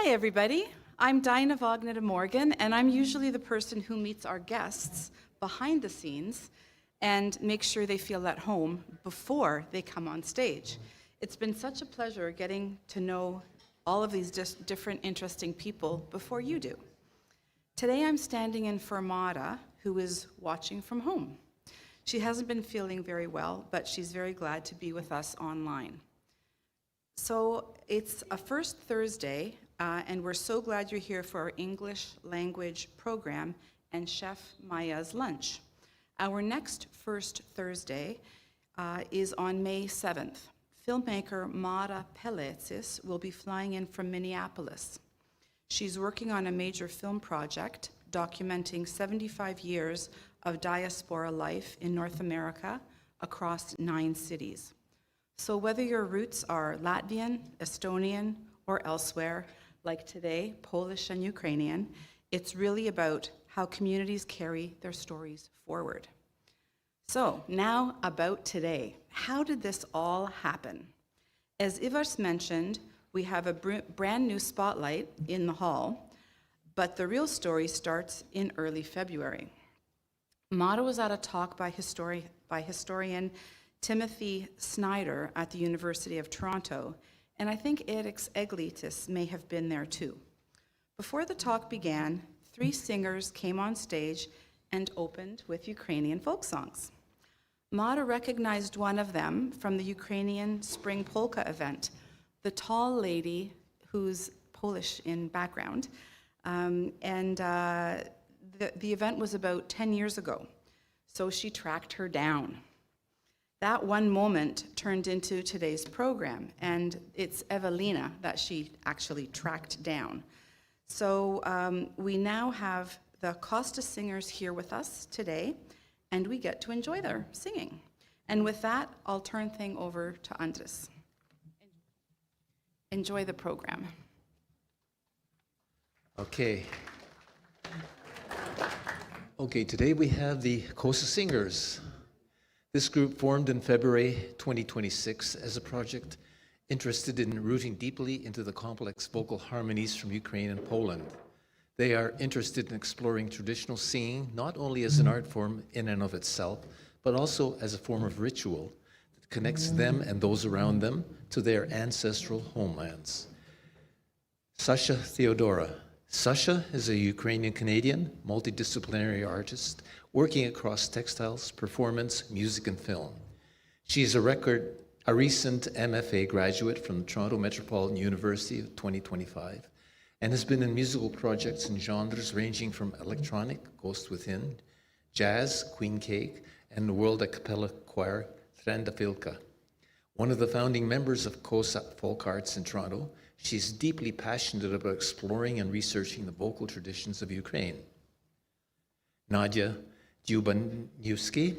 Hi, everybody. I'm Dinah Wagner de Morgan, and I'm usually the person who meets our guests behind the scenes and makes sure they feel at home before they come on stage. It's been such a pleasure getting to know all of these different interesting people before you do. Today I'm standing in for Mara, who is watching from home. She hasn't been feeling very well, but she's very glad to be with us online. So it's a first Thursday, and we're so glad you're here for our English language program and Chef Maya's lunch. Our next first Thursday is on May 7th. Filmmaker Mara Pelecis will be flying in from Minneapolis. She's working on a major film project documenting 75 years of diaspora life in North America across 9 cities. So whether your roots are Latvian, Estonian, or elsewhere, like today, Polish and Ukrainian, it's really about how communities carry their stories forward. So now about today. How did this all happen? As Ivars mentioned, we have a brand new spotlight in the hall, but the real story starts in early February. Mara was at a talk by historian Timothy Snyder at the University of Toronto, and I think Eriks Eglitis may have been there too. Before the talk began, 3 singers came on stage and opened with Ukrainian folk songs. Mara recognized one of them from the Ukrainian Spring Polka event, the tall lady who's Polish in background, the event was about 10 years ago, so she tracked her down. That one moment turned into today's program, and it's Ewelina that she actually tracked down. So we now have the Kosa Singers here with us today, and we get to enjoy their singing. And with that, I'll turn things over to Andres. Enjoy the program. Okay, today we have the Kosa Singers. This group formed in February 2026 as a project interested in rooting deeply into the complex vocal harmonies from Ukraine and Poland. They are interested in exploring traditional singing, not only as an art form in and of itself, but also as a form of ritual that connects them and those around them to their ancestral homelands. Sacha Teodora. Sacha is a Ukrainian-Canadian multidisciplinary artist working across textiles, performance, music, and film. She is a recent MFA graduate from the Toronto Metropolitan University of 2025 and has been in musical projects in genres ranging from electronic, Ghost Within, jazz, Queen Cake, and the world a cappella choir, Filka. One of the founding members of Kosa Folk Arts in Toronto, she's deeply passionate about exploring and researching the vocal traditions of Ukraine. Nadia Dziubaniwsky.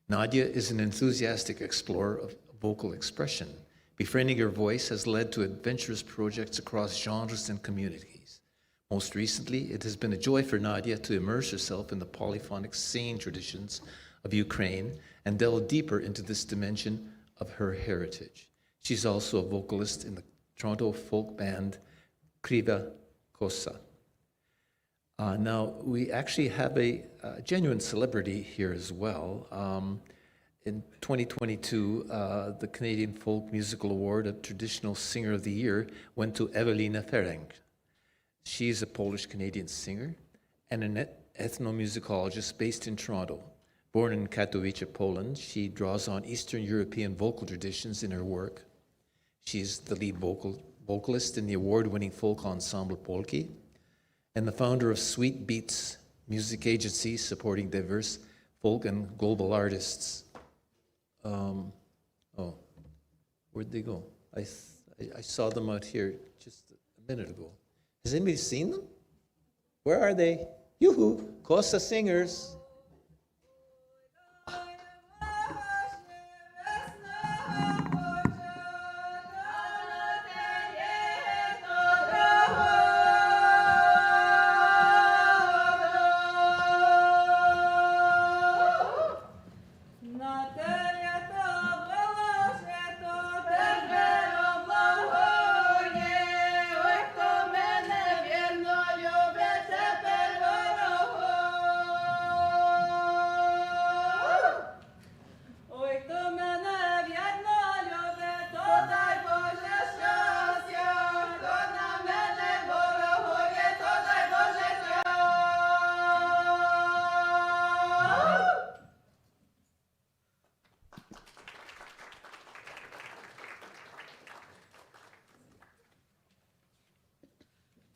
Nadia is an enthusiastic explorer of vocal expression. Befriending her voice has led to adventurous projects across genres and communities. Most recently, it has been a joy for Nadia to immerse herself in the polyphonic singing traditions of Ukraine and delve deeper into this dimension of her heritage. She's also a vocalist in the Toronto folk band Kriva Kosa. Now, we actually have a genuine celebrity here as well. In 2022, the Canadian Folk Musical Award of Traditional Singer of the Year went to Ewelina Ferenc. She's a Polish-Canadian singer and an ethnomusicologist based in Toronto. Born in Katowice, Poland, she draws on Eastern European vocal traditions in her work. She's the lead vocalist in the award-winning folk ensemble Polki and the founder of Sweet Beats music agency supporting diverse folk and global artists. Where'd they go? I saw them out here just a minute ago. Has anybody seen them? Where are they? Yoo-hoo, Kosa Singers. Ой, то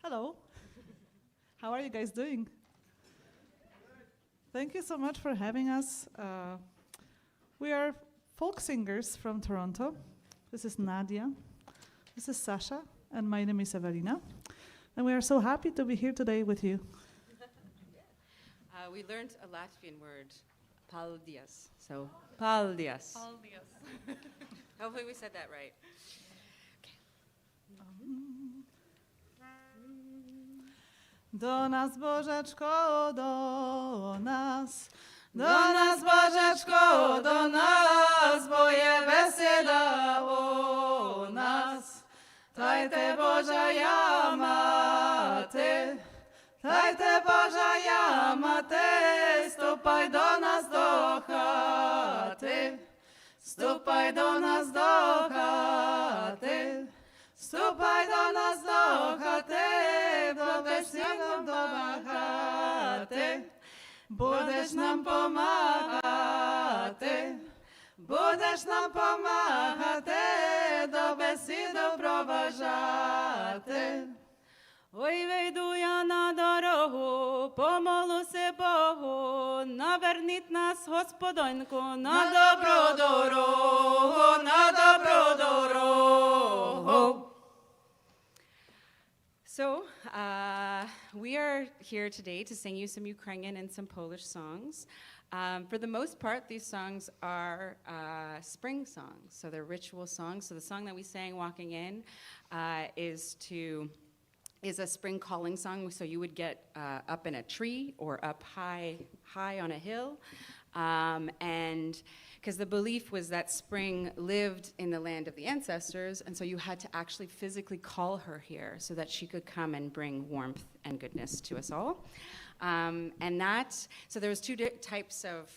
Hello. How are you guys doing? Thank you so much for having us. We are folk singers from Toronto. This is Nadia. This is Sacha. And my name is Ewelina. And we are so happy to be here today with you. We learned a Latvian word, paldies. So, paldies. Hopefully we said that right. Do nas, Bożeczko, do nas. Do nas, Bożeczko, do nas, bo je beseda o nas. Tajte Boża jamate, tajte Boża jamate, stupaj do nas do chaty, stupaj do nas do chaty, stupaj do nas do chaty, do besiedu do chaty, budeš nam pomagati. Будеш нам помагати, до бесіду проважати. Ой, вийду я на дорогу, помолуся Богу, наверніть нас, Господоньку, на добру дорогу, на добру дорогу. So, we are here today to sing you some Ukrainian and some Polish songs. For the most part, these songs are spring songs, so they're ritual songs. So the song that we sang walking in is a spring calling song. So you would get up in a tree or up high on a hill, and because the belief was that spring lived in the land of the ancestors, and so you had to actually physically call her here so that she could come and bring warmth and goodness to us all. So there was two types of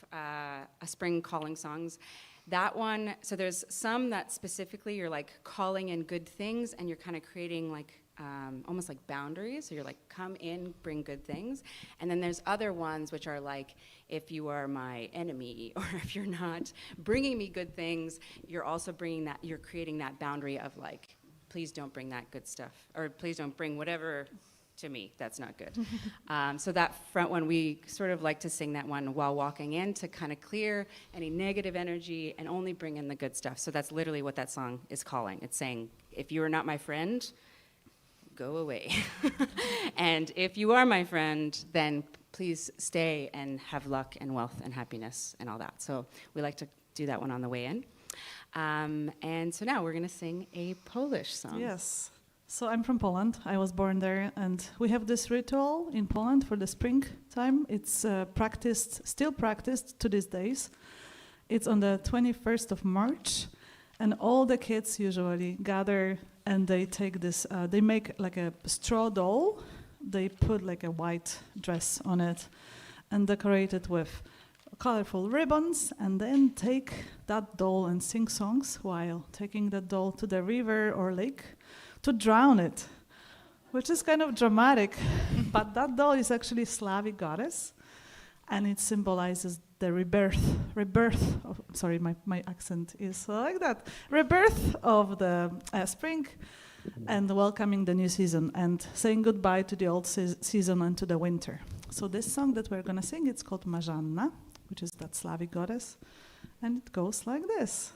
spring calling songs. That one, so there's some that specifically you're like calling in good things and you're kind of creating like almost like boundaries. So you're like, come in, bring good things. And then there's other ones which are like, if you are my enemy or if you're not bringing me good things, you're also bringing that, you're creating that boundary of like, please don't bring that good stuff, or please don't bring whatever to me, that's not good. So that front one, we sort of like to sing that one while walking in to kind of clear any negative energy and only bring in the good stuff. So that's literally what that song is calling. It's saying, if you are not my friend, go away. And if you are my friend, then please stay and have luck and wealth and happiness and all that. So we like to do that one on the way in. And so now we're going to sing a Polish song. Yes. So I'm from Poland. I was born there, and we have this ritual in Poland for the springtime. It's still practiced to these days. It's on the 21st of March, and all the kids usually gather and they take this, they make like a straw doll. They put like a white dress on it and decorate it with colorful ribbons, and then take that doll and sing songs while taking the doll to the river or lake to drown it, which is kind of dramatic. But that doll is actually a Slavic goddess, and it symbolizes the rebirth of, sorry, my accent is like that, rebirth of the spring, and welcoming the new season, and saying goodbye to the old season and to the winter. So this song that we're gonna sing, it's called Marzanna, which is that Slavic goddess, and it goes like this.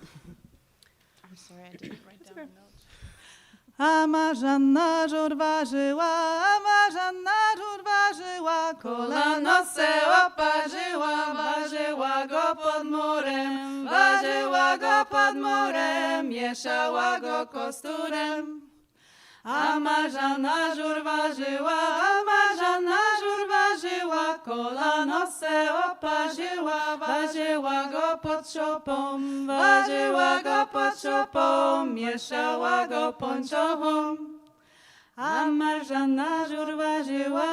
I'm sorry, I didn't write down the notes. A Marzanna żurwa żyła, kolano se oparzyła, ważyła go pod murem, mieszała go kosturem. A Marzanna żurwa żyła, kolano se oparzyła, ważyła go pod szopą, mieszała go pończochą. A Marzanna żurwa żyła,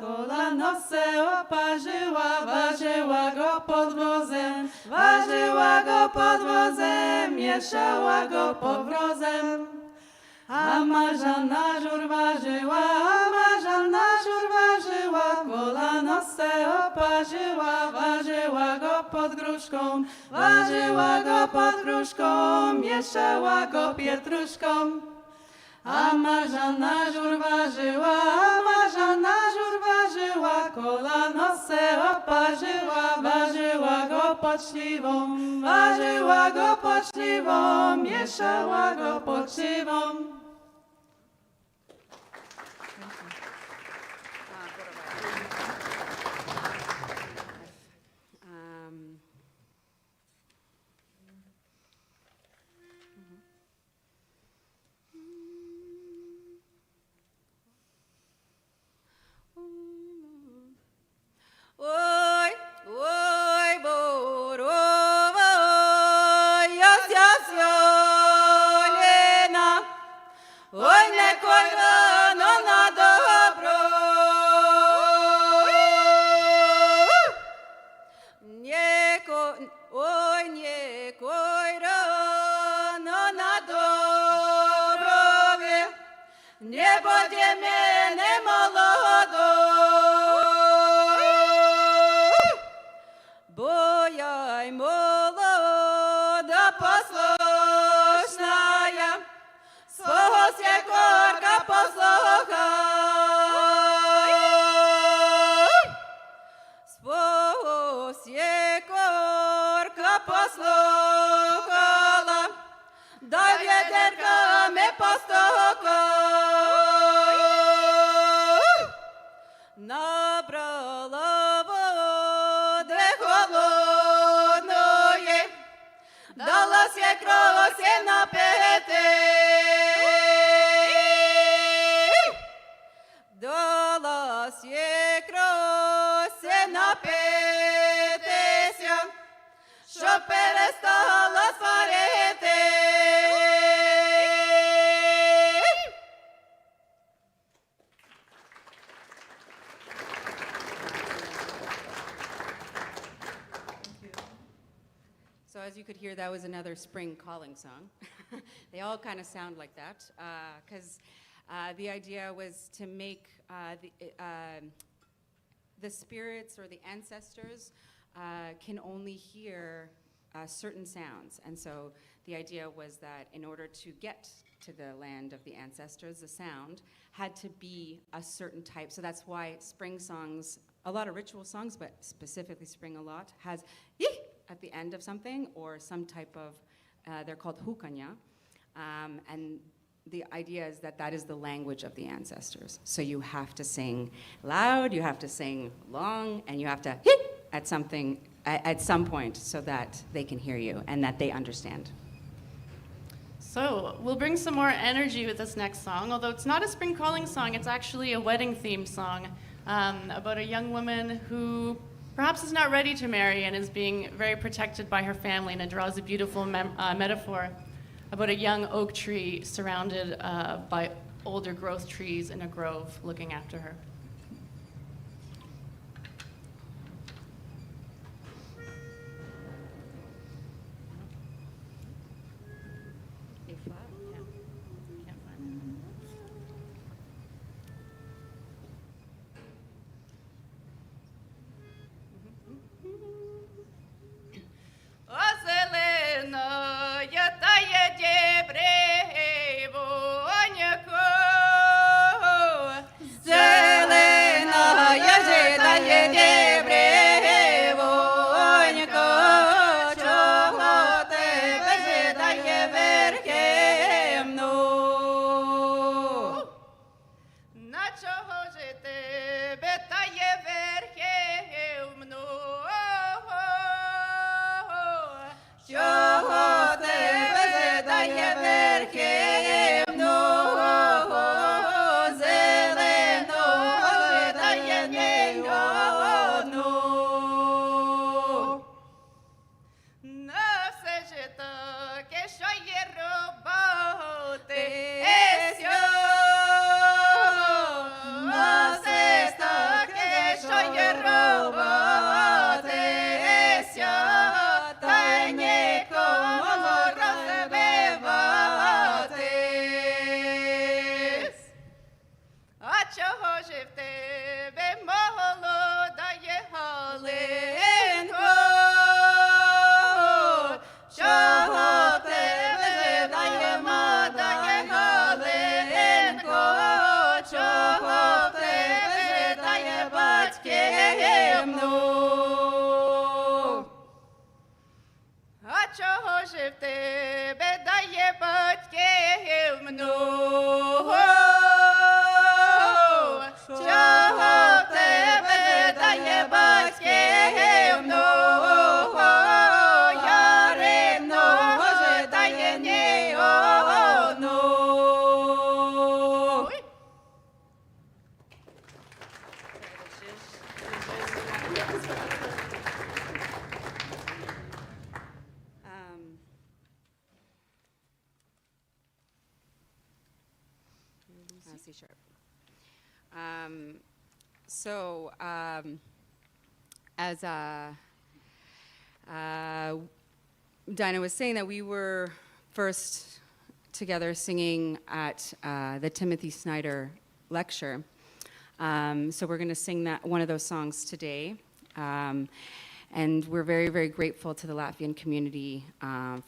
kolano se oparzyła, ważyła go pod wozem, mieszała go powrozem. A Marzanna żurwa żyła, kolano se oparzyła, ważyła go pod gruszką, mieszała go pietruszką. Amazana żurwa żyła, amazana żurwa żyła, kolano se oparzyła, ważyła go poczciwą, ważyła go poczciwą, mieszała go poczciwą. Oj, oj, borowo, jas, jas, jolena, oj, nekoj rano na dobro. Oj, nekoj rano na dobro, nie będzie mnie молодо. Ой, молода, послушная, свого свекорка послухай. Свого свекорка послухала, да ведерками постукай. Набрала води холодної, дала свекросі напити. Дала свекросі напитися, щоб перестала сварити. So as you could hear, that was another spring calling song. They all kind of sound like that, because the idea was to make the spirits or the ancestors can only hear certain sounds. And so the idea was that in order to get to the land of the ancestors, the sound had to be a certain type. So that's why spring songs, a lot of ritual songs, but specifically spring a lot, has yee at the end of something, or some type of, they're called hukanya. And the idea is that that is the language of the ancestors. So you have to sing loud, you have to sing long, and you have to hee at something, at some point, so that they can hear you and that they understand. So we'll bring some more energy with this next song. Although it's not a spring calling song, it's actually a wedding theme song about a young woman who perhaps is not ready to marry and is being very protected by her family, and it draws a beautiful metaphor about a young oak tree surrounded by older growth trees in a grove looking after her. Zelená в тебе дає батьків много, чого в тебе дає батьків много, яринного же дає ні одного. C sharp. So, as Dinah was saying, that we were first together singing at the Timothy Snyder lecture. So we're going to sing that one of those songs today. And we're very, very grateful to the Latvian community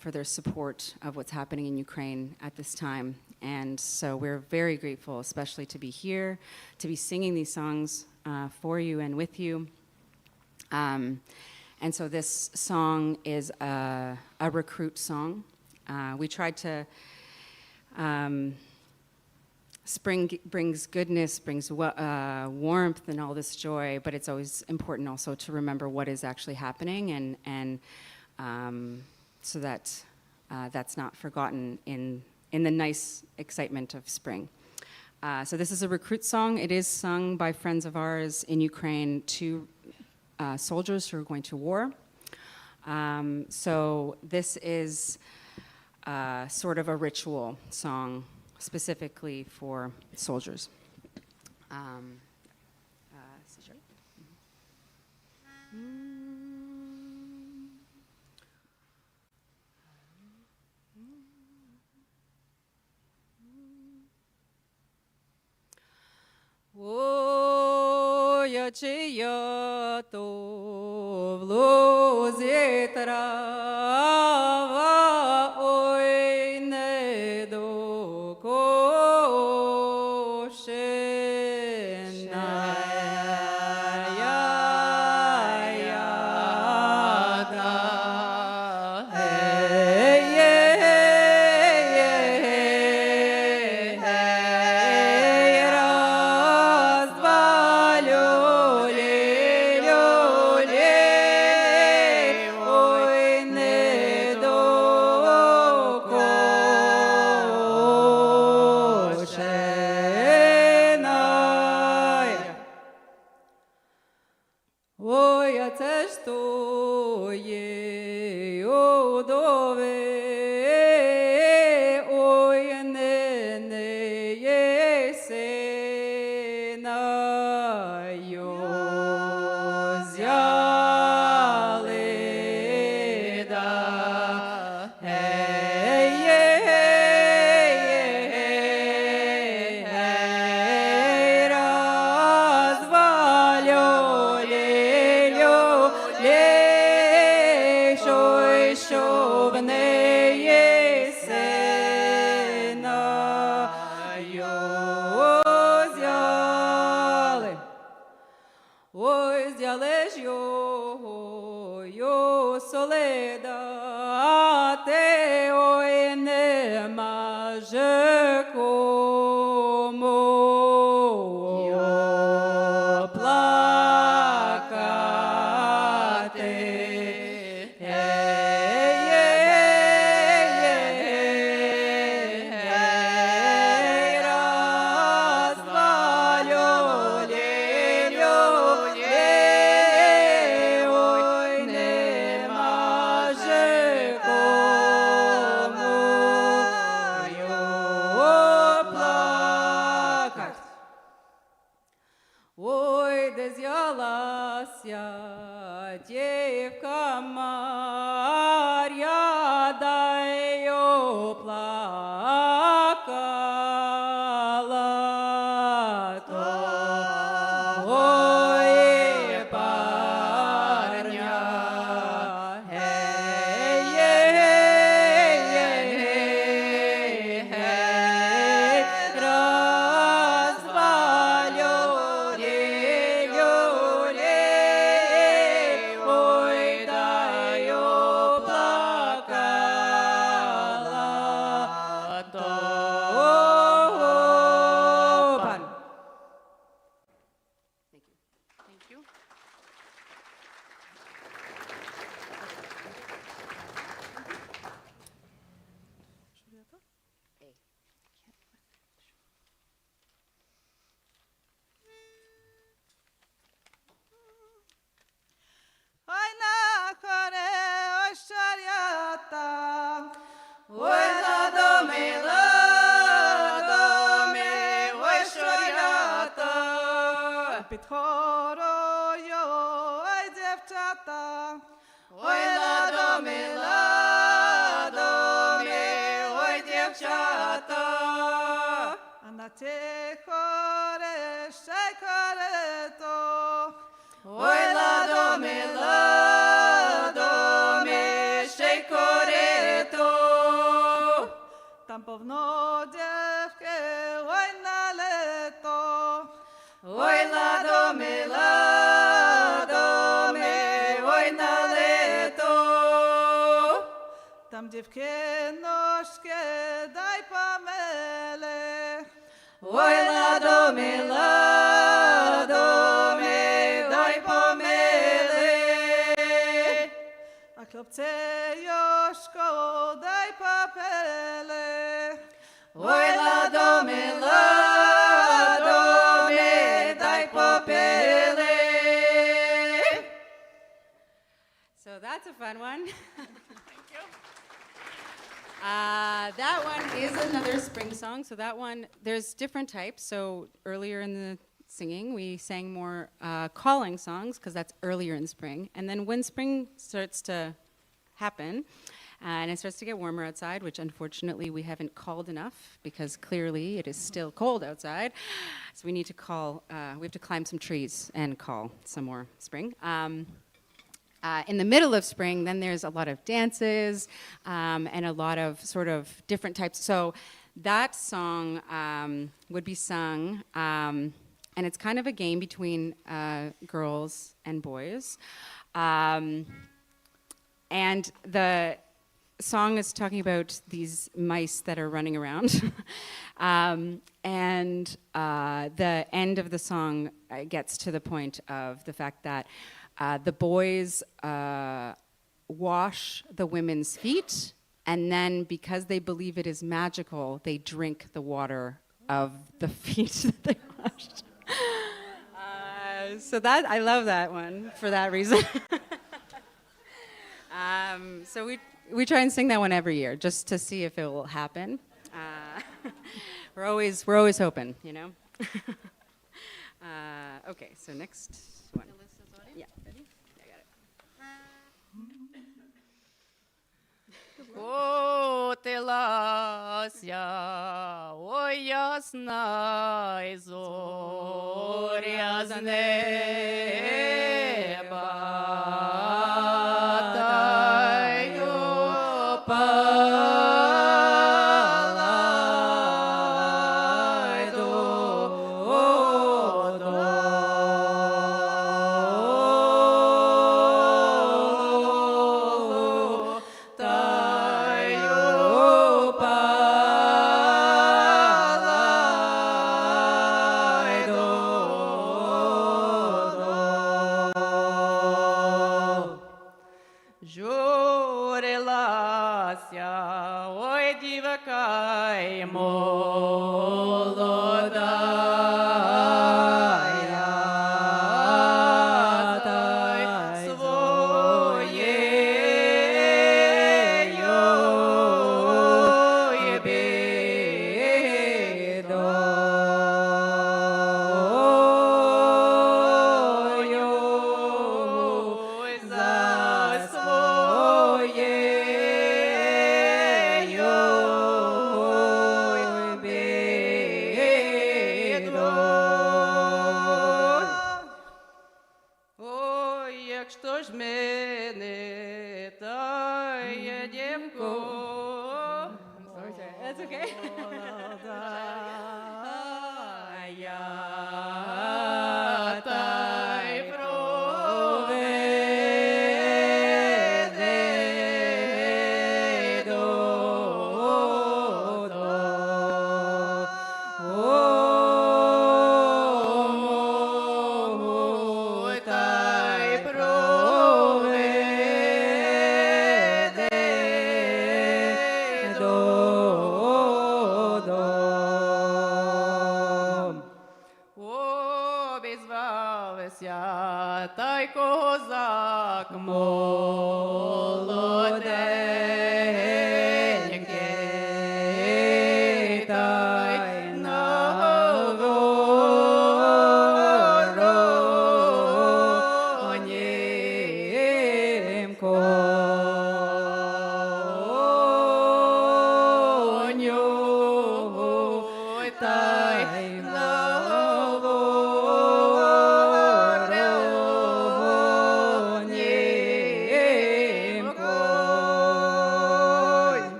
for their support of what's happening in Ukraine at this time. And so we're very grateful, especially to be here, to be singing these songs for you and with you. And so this song is a recruit song. We tried to, spring brings goodness, brings warmth and all this joy, but it's always important also to remember what is actually happening, and so that that's not forgotten in the nice excitement of spring. So this is a recruit song. It is sung by friends of ours in Ukraine to soldiers who are going to war. So this is sort of a ritual song specifically for soldiers. Чия то в лозі трава, ой, не докошена яда. Раз, два, лё, лё, лё, лё, лё, під хорою, ой, дівчата. Ой, ладомі, ладомі, ой, дівчата. А на тій хорі ще й корито. Ой, ладомі, ладомі, ще й корито. Там повно дівки, ой, на лето. Ой, ладомі, ладомі, ой, на лето. Там дівки ножки, дай помили. Ой, ладомі, ладомі, дай помили. А хлопці йошко, дай попили. Ой, ладомі, ладомі, дай попили. So that's a fun one. Thank you. That one is another spring song. So that one, there's different types. So earlier in the singing, we sang more calling songs because that's earlier in spring. And then when spring starts to happen, and it starts to get warmer outside, which unfortunately we haven't called enough because clearly it is still cold outside. So we need to call, we have to climb some trees and call some more spring. In the middle of spring, then there's a lot of dances and a lot of sort of different types. So that song would be sung, and it's kind of a game between girls and boys. And the song is talking about these mice that are running around. And the end of the song gets to the point of the fact that the boys wash the women's feet, and then because they believe it is magical, they drink the water of the feet that they washed. So that I love that one for that reason. So we try and sing that one every year just to see if it will happen. We're always hoping, you know. Okay, so next one. Yeah. Ready? I got it. Котилася, ой, ясна й зоря з неба, та й опала й додолу, та й опала й додолу. Журилася, ой, дівка й молодая, та й своєю бідою за своєю бідою. Ой, якщо ж мене та є дівко, That's okay. я та й проведе додому, та й проведе додому. Обізвався та й козак молоденький, та й на гору tai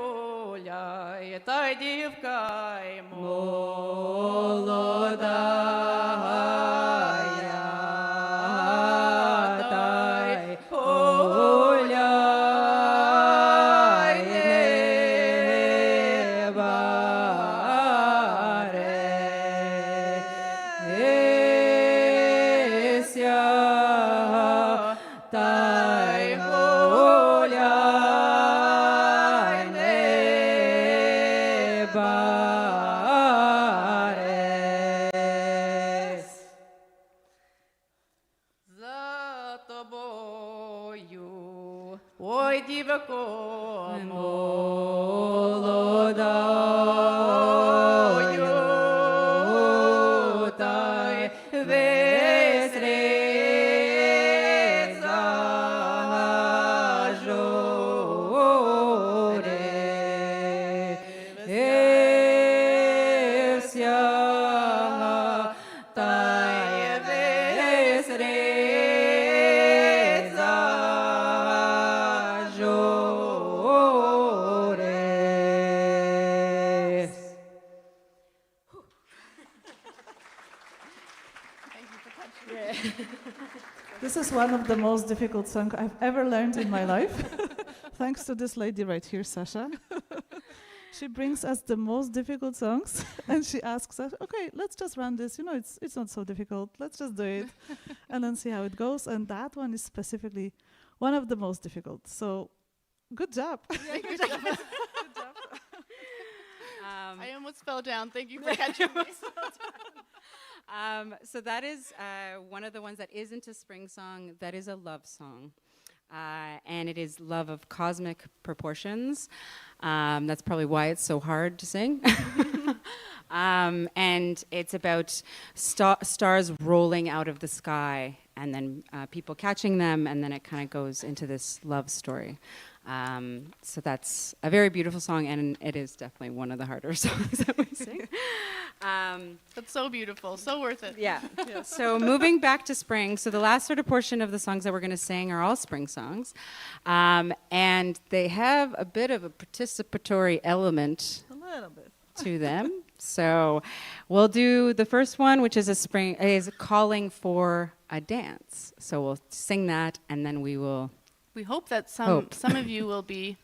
гуляє, та й дівка й молодая, та й гуляй, не бареся, та й гуляй, не баресь. За тобою, ой, дівко молодою, та й весь рід зажурився, та й весь рід зажурився. This is one of the most difficult songs I've ever learned in my life. Thanks to this lady right here, Sasha. She brings us the most difficult songs and she asks us, okay, let's just run this. You know, it's not so difficult. Let's just do it and then see how it goes. And that one is specifically one of the most difficult. So good job. Good job. I almost fell down. Thank you for catching me. So that is one of the ones that isn't a spring song. That is a love song. And it is love of cosmic proportions. That's probably why it's so hard to sing. And it's about stars rolling out of the sky and then people catching them, and then it kind of goes into this love story. So that's a very beautiful song, and it is definitely one of the harder songs that we sing. That's so beautiful, so worth it. Yeah. So moving back to spring, so the last sort of portion of the songs that we're going to sing are all spring songs. And they have a bit of a participatory element A little bit. to them. So we'll do the first one, which is is calling for a dance. So we'll sing that, and then we will. We hope that Hope. some of you will be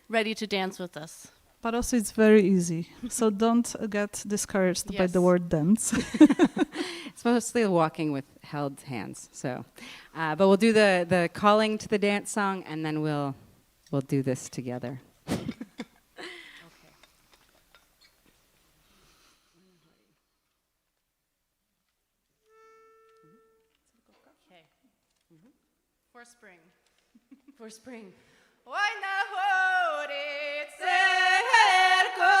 ready to dance with us. But also it's very easy. So don't get discouraged by the Yes. word dance. It's mostly walking with held hands. So, but we'll do the calling to the dance song, and then we'll do this together. Okay. For spring. For spring. Ой, на горі церковка,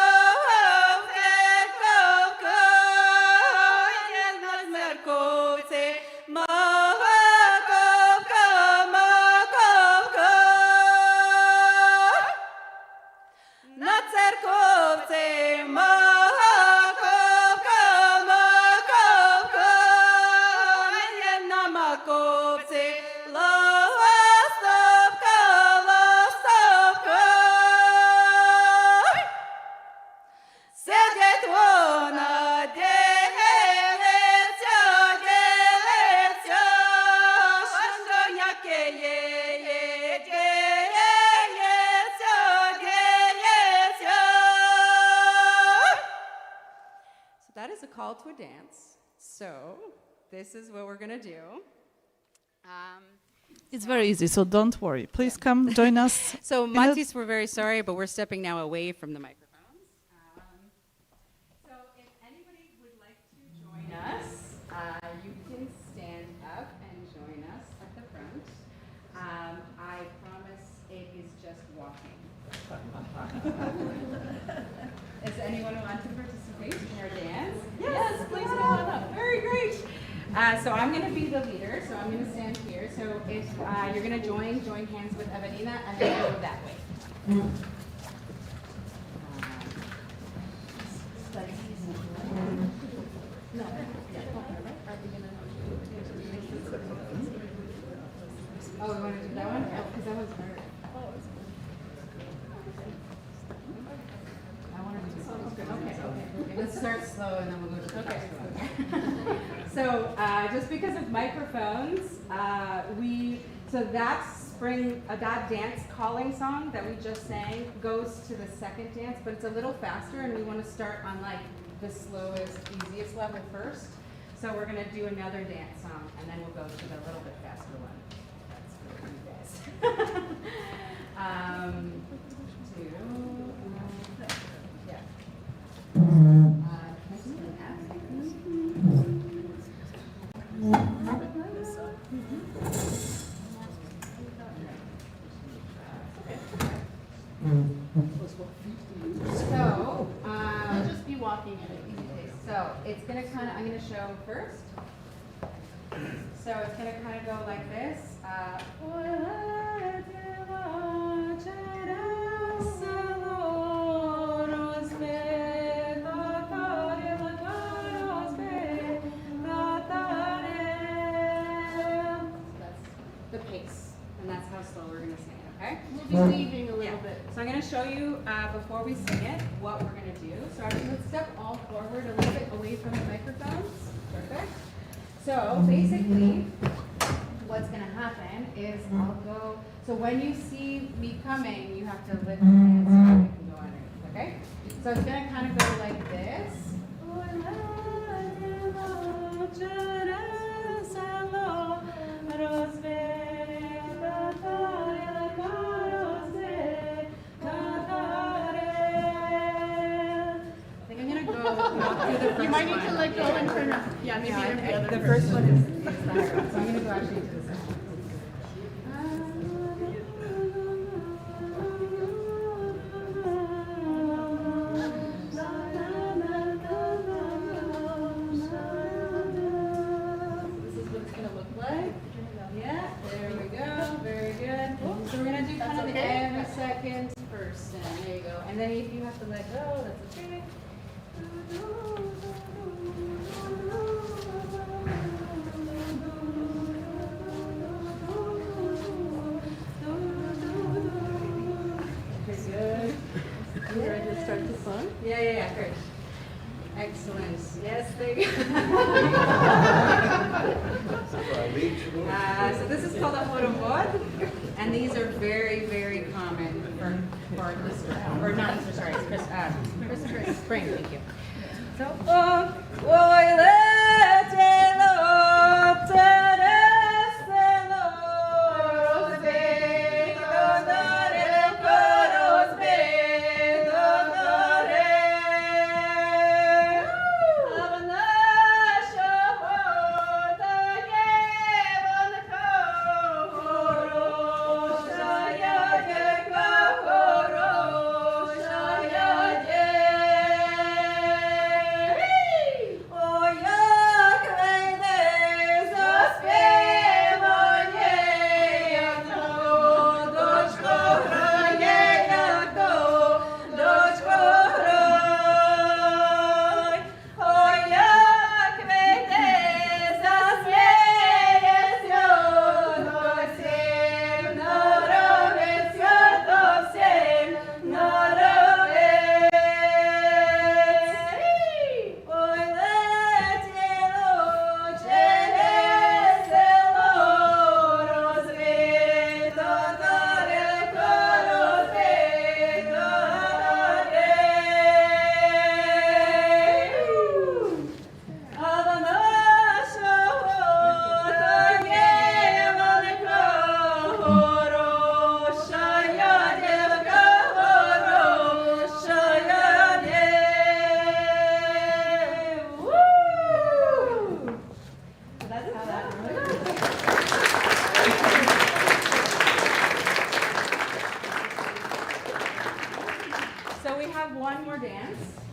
є на церковці маковка, маковка. На церковці маковка, маковка, є на маковці ластовка, ластовка. Сидять вона, дивиться, дивиться, що яке є, діється, діється. So that is a call to a dance. So this is what we're going to do. It's very easy, so don't worry. Please come join us. So a- Matis, we're very sorry, but we're stepping now away from the microphones. So if anybody would like to join us, you can stand up and join us at the front. I promise it is just walking. Does anyone want to participate in our dance? Yes, please come on up. Very great. So I'm going to be the leader, so I'm going to stand here. So if you're going to join hands with Ewelina and then go that way. Let's start slow and then we'll go to the faster one. So just because of microphones, so that that dance calling song that we just sang goes to the second dance, but it's a little faster, and we want to start on like the slowest, easiest level first. So we're going to do another dance song, and then we'll go to the little bit faster one. That's for you guys. So, I'll just be walking in it. easy pace. So it's gonna kind of, I'm gonna show first. So it's gonna kind of go like this. That's the pace, and that's how slow we're gonna sing it, okay? We'll be leaving a little bit. So I'm going to show you, before we sing it, what we're going to do. So actually, let's step all forward a little bit away from the microphones. Perfect. So basically, what's going to happen is I'll go, so when you see me coming, you have to lift your hands so you can go underneath, okay? So it's going to kind of go like this. You might need to let go and turn around. Yeah, maybe every other. The first one is the higher one, so I'm going to go actually to the second. This is what it's going to look like. Yeah, there we go. Very good. So we're going to do kind of the every second person. There you go. And then if you have to let go, that's okay. Good. You ready to start the song? Yeah, great. Excellent. Yes, there you go. So this is called a horomod, and these are very, very common for Easter, or not Easter, sorry, Christmas, spring, thank you. So,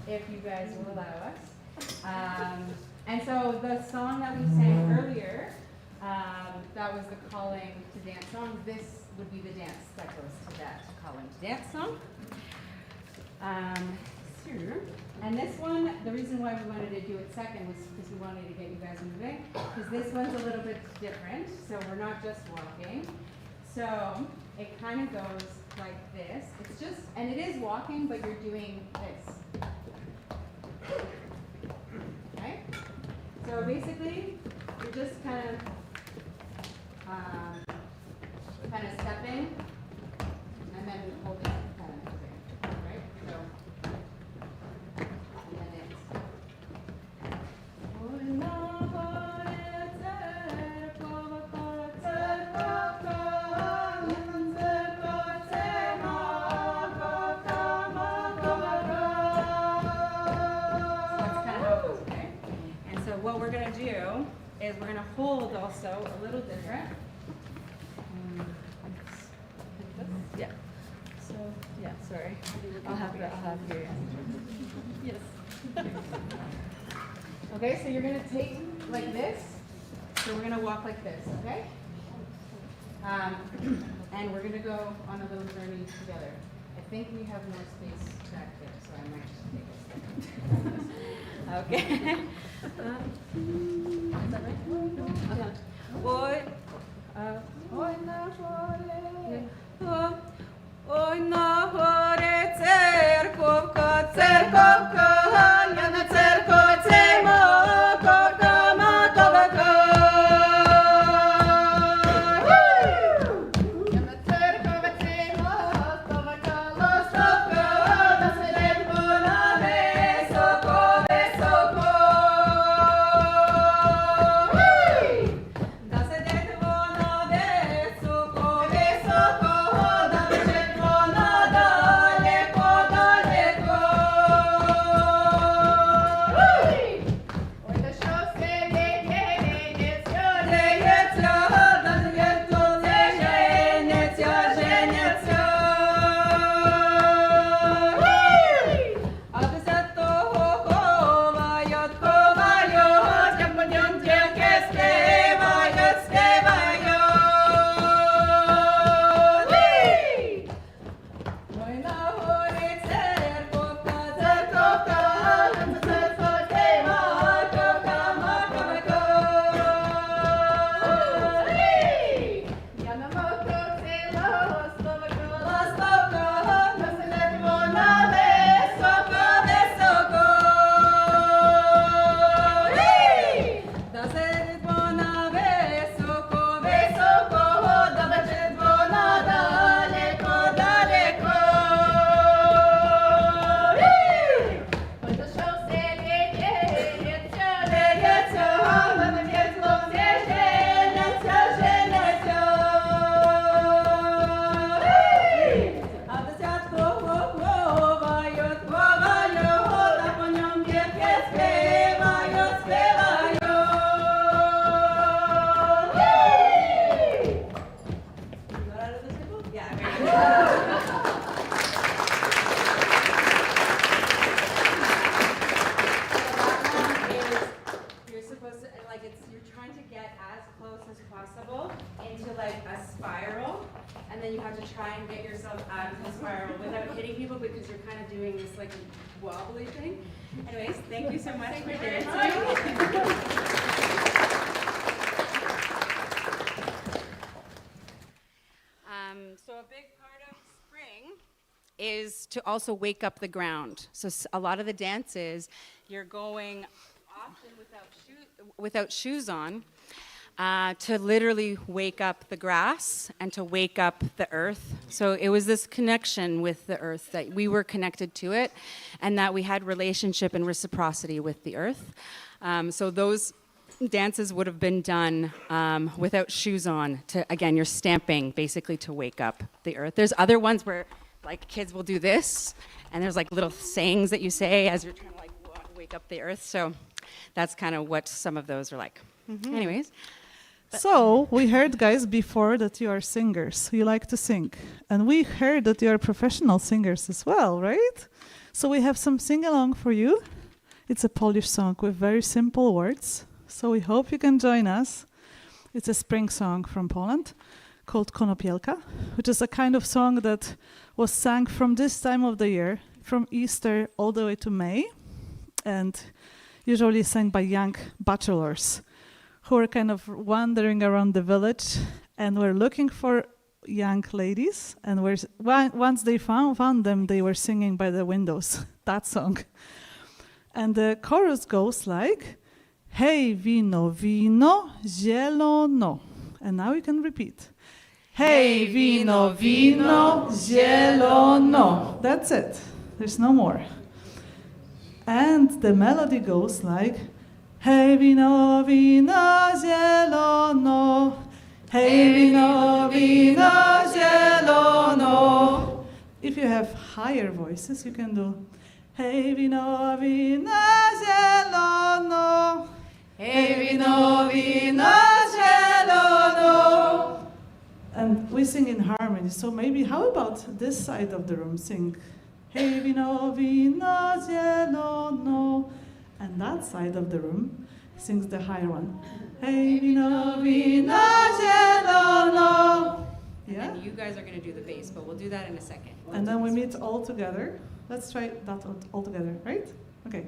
if you guys will allow us. And so the song that we sang earlier, that was the calling to dance song. This would be the dance that goes to that calling to dance song. And this one, the reason why we wanted to do it second was because we wanted to get you guys moving, because this one's a little bit different, so we're not just walking. So it kind of goes like this. It's just, and it is walking, but you're doing this. basically, you're just kind of stepping and then holding it kind of thing, right? So, and then it's. What we're going to do is we're going to hold also a little different. Yeah. So, yeah, sorry. I'll have you. Yes. Okay, so you're going to take like this. So we're going to walk like this, okay? And we're going to go on a little journey together. I think we have more space back there, so I might just take a second. Okay. Is that right? Ой, на горі церковка, церковка, я на церковці маковка, маковка. Я на церковці маковка, ластовка, на середку на високо, високо. Да сидить вона високо, високо. Wobbly thing. Anyways, thank you so much for dancing. So a big part of spring is to also wake up the ground. So a lot of the dances, you're going often without shoes on, to literally wake up the grass and to wake up the earth. So it was this connection with the earth, that we were connected to it and that we had relationship and reciprocity with the earth. So those dances would have been done without shoes on. Again, you're stamping basically to wake up the earth. There's other ones where like kids will do this and there's like little sayings that you say as you're trying to like wake up the earth. So that's kind of what some of those are like. Mm-hmm. Anyways. So, we heard, guys, before that you are singers. You like to sing. And we heard that you are professional singers as well, right? So we have some sing-along for you. It's a Polish song with very simple words. So we hope you can join us. It's a spring song from Poland called Konopielka, which is a kind of song that was sung from this time of the year, from Easter all the way to May, and usually sung by young bachelors who were kind of wandering around the village and were looking for young ladies, and once they found them, they were singing by the windows, that song. And the chorus goes like, Hej, wino, wino, zielono. And now you can repeat. Hej, wino, wino, zielono. That's it. There's no more. And the melody goes like, hej, wino, wino, zielono. Hej, wino, wino, zielono. If you have higher voices, you can do, hej, wino, wino, zielono. Hej, wino, wino, zielono. And we sing in harmony, so maybe how about this side of the room sing, hej, wino, wino, zielono. And that side of the room sings the higher one, hej, wino, wino, zielono. Yeah? And you guys are going to do the bass, but we'll do that in a second. And then we meet all together. Let's try that all together, right? Okay.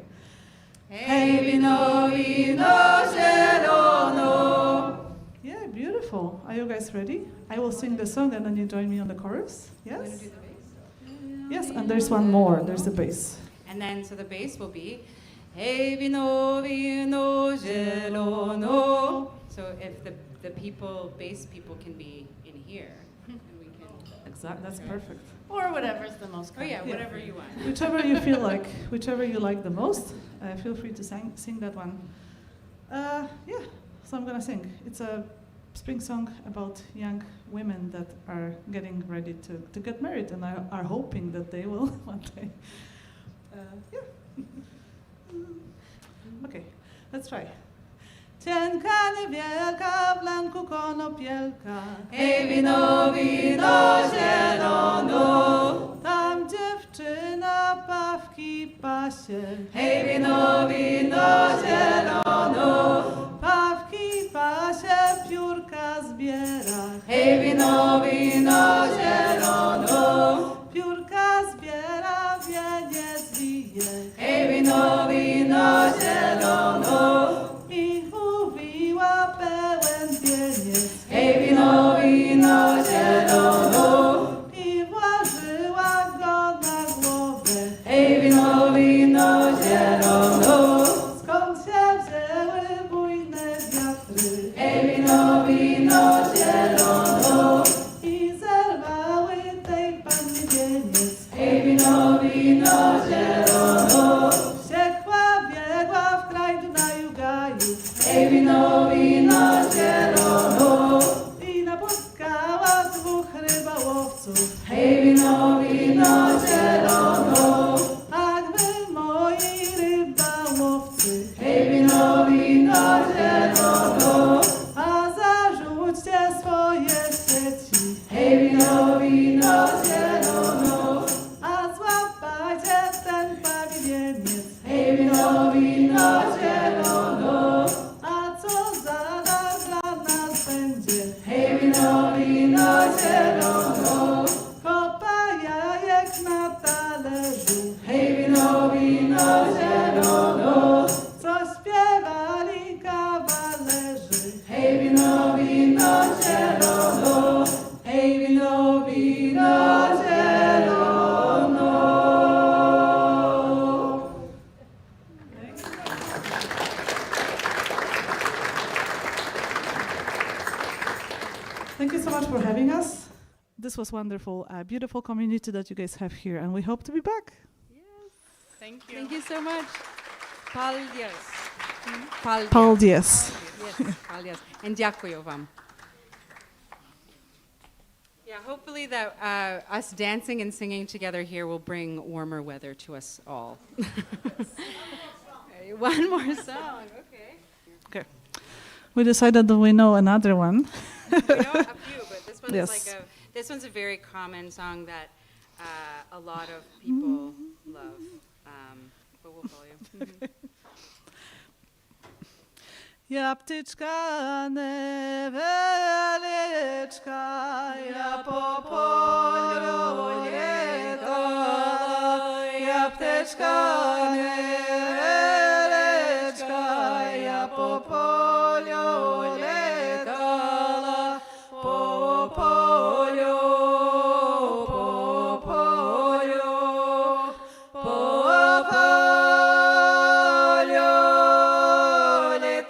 Hej, wino, wino, zielono. Yeah, beautiful. Are you guys ready? I will sing the song and then you join me on the chorus. We're going to Yes? do the bass. Yes, and there's one more. There's the bass. And then, so the bass will be, hej, wino, wino, zielono. So if the bass people can be in here, and we can, Exactly. That's perfect. Or whatever's the most oh yeah, comfortable. whatever you want. Whichever you feel like, whichever you like the most, feel free to sing that one. Yeah, so I'm gonna sing. It's a spring song about young women that are getting ready to get married and are hoping that they will one day. Yeah. Okay, let's try. Cienka, niewielka, w lęku konopielka. Hej, wino, wino, zielono. Tam dziewczyna pawki pasie. Hej, wino, wino, zielono. Pawki pasie, piórka zbiera. Hej, wino, wino, zielono. Piórka zbiera, wieniec wije. Hej, wino, wino, zielono. I mówiła pełen wieniec. Hej, wino, wino, zielono. I włożyła go na głowę. Hej, wino, wino, zielono. Skąd się wzięły bujne wiatry? Hej, wino, wino, zielono. I zerwały tej panny wieniec. Hej, wino, wino, zielono. Wściekła biegła w kraj Dunaju Gaju. Hej, wino, wino, zielono. I napotkała dwóch rybołowców. Hej, wino, wino, zielono. Ach, wy moi rybołowcy, Hej, wino, wino, zielono. a zarzućcie swoje sieci. Hej, wino, wino, zielono. A złapajcie ten pawieniec. Hej, wino, wino, zielono. A co za dar dla nas będzie? Hej, wino, wino, zielono. Kopa jajek na talerzu. Hej, wino, wino, zielono. Co śpiewali kawalerzy. Hej, wino, wino, zielono. Hej, wino, wino, zielono. Thank you so much for having us. This was wonderful, beautiful community that you guys have here, and we hope to be back. Thank you. Thank you so much. Paldies. Paldies. Paldies. Yes, paldies. And dziękuję wam. Yeah, hopefully that us dancing and singing together here will bring warmer weather to us all. Okay, one more song, okay. Okay. We decided that we know another one. We know a few, but this one Yes. is like this one's a very common song that a lot of people love. But we'll follow you. Ja ptyczka невеличка, я по полю літала, я птичка невеличка, я по полю літала, по полю, по полю, по полю літала.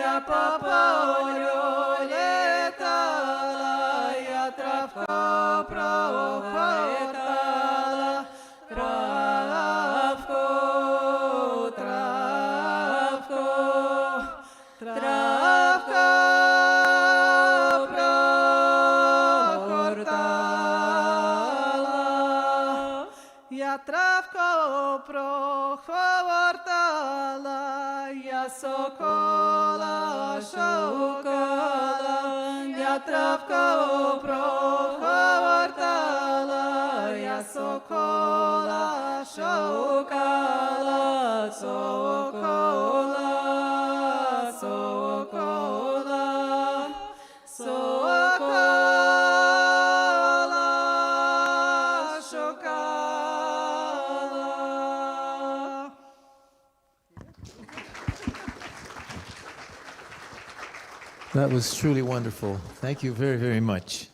ja po polju letala, ja travko prohortala, travko, travko, travko prohortala, ja travko prohortala, ja sokola šaukala, ja travko prohortala, ja sokola šaukala, sokola, sokola, sokola šaukala. That was truly wonderful. Thank you very, very much.